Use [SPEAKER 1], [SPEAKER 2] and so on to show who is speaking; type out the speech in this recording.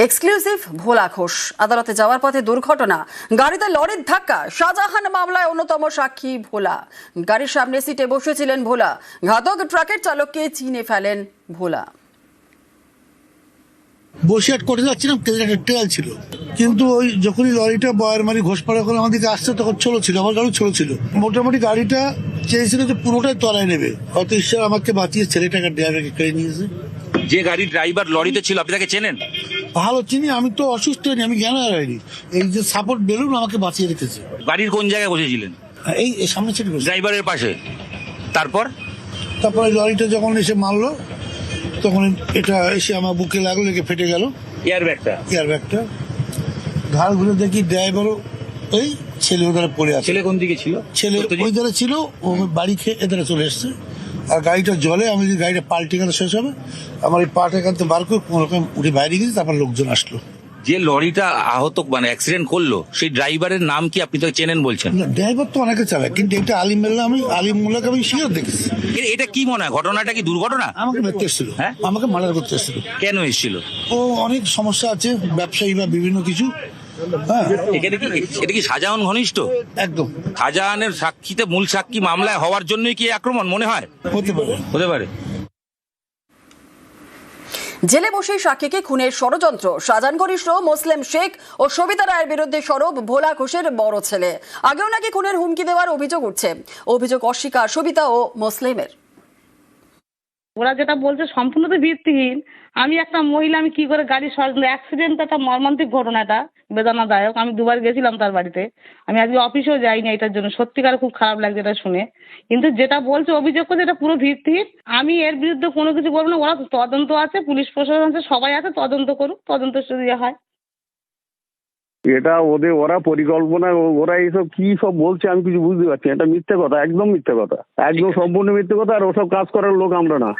[SPEAKER 1] Exclusive ভোলা ঘোষ আদালতে যাওয়ার পথে দুর্ঘটনা, গাড়িতে লরির ধাক্কা। শাহজাহান মামলায় অন্যতম সাক্ষী ভোলা। গাড়ির সামনে সিটে বসেছিলেন ভোলা। ঘাতক ট্রাকের চালককে চিনে ফেলেন ভোলা।
[SPEAKER 2] বসিরহাট কোর্টে যাচ্ছিলাম, ট্রেল ছিল, কিন্তু ওই যখনই লরিটা বয়ারমারি ঘোষপাড়া করে আমাদেরকে আসছে তখন ছোলো ছিল, আমার গাড়ি ছোলো ছিল। মোটামুটি গাড়িটা চেয়েছিল যে পুরোটাই তলায় নেবে, হয়তো ঈশ্বর আমাকে বাঁচিয়ে ছেলেটাকে ড্রাইভারকে কেড়ে নিয়েছে।
[SPEAKER 3] যে গাড়ির ড্রাইভার লরিতে ছিল আপনি তাকে চেনেন?
[SPEAKER 2] ভালো চিনি, আমি তো অসুস্থ হইনি, আমি জ্ঞান হারাইনি। এই যে সাপোর্ট বেলুন আমাকে বাঁচিয়ে রেখেছে।
[SPEAKER 3] গাড়ির কোন জায়গায় বসেছিলেন?
[SPEAKER 2] এই সামনে ছিল
[SPEAKER 3] ড্রাইভারের পাশে।
[SPEAKER 2] তারপরে লরিটা যখন এসে মারলো তখন এটা এসে আমার বুকে লাগলো, লেগে ফেটে গেল এয়ারব্যাগটা। ঘাড় ঘুরে দেখি ড্রাইভারও ওই ছেলে ওধারে পড়ে আছে।
[SPEAKER 3] ছেলে কোন দিকে ছিল?
[SPEAKER 2] ছেলে ওই ধারে ছিল, ও বাড়ি খেয়ে এধারে চলে এসছে। আর গাড়িটা জলে, আমি যদি গাড়িটা পাল্টে গেলে শেষ হবে, আমার এই পাটা এখান থেকে বার করে কোনো রকম উঠে বাইরে গেছি। তারপর লোকজন আসলো।
[SPEAKER 3] যে লরিটা আহত মানে অ্যাক্সিডেন্ট করলো সেই ড্রাইভারের নাম কি আপনি তো চেনেন বলছেন?
[SPEAKER 2] ড্রাইভার তো অনেকে চালায়, কিন্তু এটা আলিমুল্লাহকে আমি শিওর দেখেছি।
[SPEAKER 3] এটা কি মনে হয়, ঘটনাটা কি দুর্ঘটনা?
[SPEAKER 2] আমাকে মারতে এসেছিল,
[SPEAKER 3] হ্যাঁ?
[SPEAKER 2] আমাকে মার্ডার করতে এসেছিল।
[SPEAKER 3] কেন এসেছিল?
[SPEAKER 2] ও অনেক সমস্যা আছে, ব্যবসায়ী বা বিভিন্ন কিছু। হ্যাঁ,
[SPEAKER 3] এটা কি শাহজাহান ঘনিষ্ঠ?
[SPEAKER 2] একদম
[SPEAKER 3] শাহজাহানের সাক্ষীতে মূল সাক্ষী মামলায় হওয়ার জন্যই কি আক্রমণ মনে হয়?
[SPEAKER 2] হতে পারে।
[SPEAKER 1] জেলে বসেই সাক্ষীকে খুনের ষড়যন্ত্র। শাহজাহান ঘনিষ্ঠ মোসলেম শেখ ও সবিতা রায়ের বিরুদ্ধে সরব ভোলা ঘোষের বড় ছেলে। আগেও নাকি খুনের হুমকি দেওয়ার অভিযোগ উঠছে। অভিযোগ অস্বীকার সবিতা ও মোসলেমের।
[SPEAKER 4] ওরা যেটা বলছে সম্পূর্ণ তো ভিত্তিহীন। আমি একটা মহিলা, আমি কি করে গাড়ি অ্যাক্সিডেন্ট, একটা মর্মান্তিক ঘটনাটা বেদনাদায়ক। আমি দুবার গেছিলাম তার বাড়িতে, আমি আজকে অফিসেও যাইনি এটার জন্য। সত্যিকার খুব খারাপ লাগছে এটা শুনে। কিন্তু যেটা বলছে, অভিযোগ করছে, এটা পুরো ভিত্তিহীন। আমি এর বিরুদ্ধে কোনো কিছু বলবো না। ওরা তদন্ত আছে, পুলিশ প্রশাসন আছে, সবাই আছে, তদন্ত করুক, তদন্ত যদি হয়।
[SPEAKER 5] এটা ওরা পরিকল্পনা, ওরা এইসব কি সব বলছে আমি কিছু বুঝতে পারছি না। এটা মিথ্যে কথা, একদম মিথ্যে কথা, একদম সম্পূর্ণ মিথ্যে কথা। আর ওসব কাজ করার লোক আমরা না।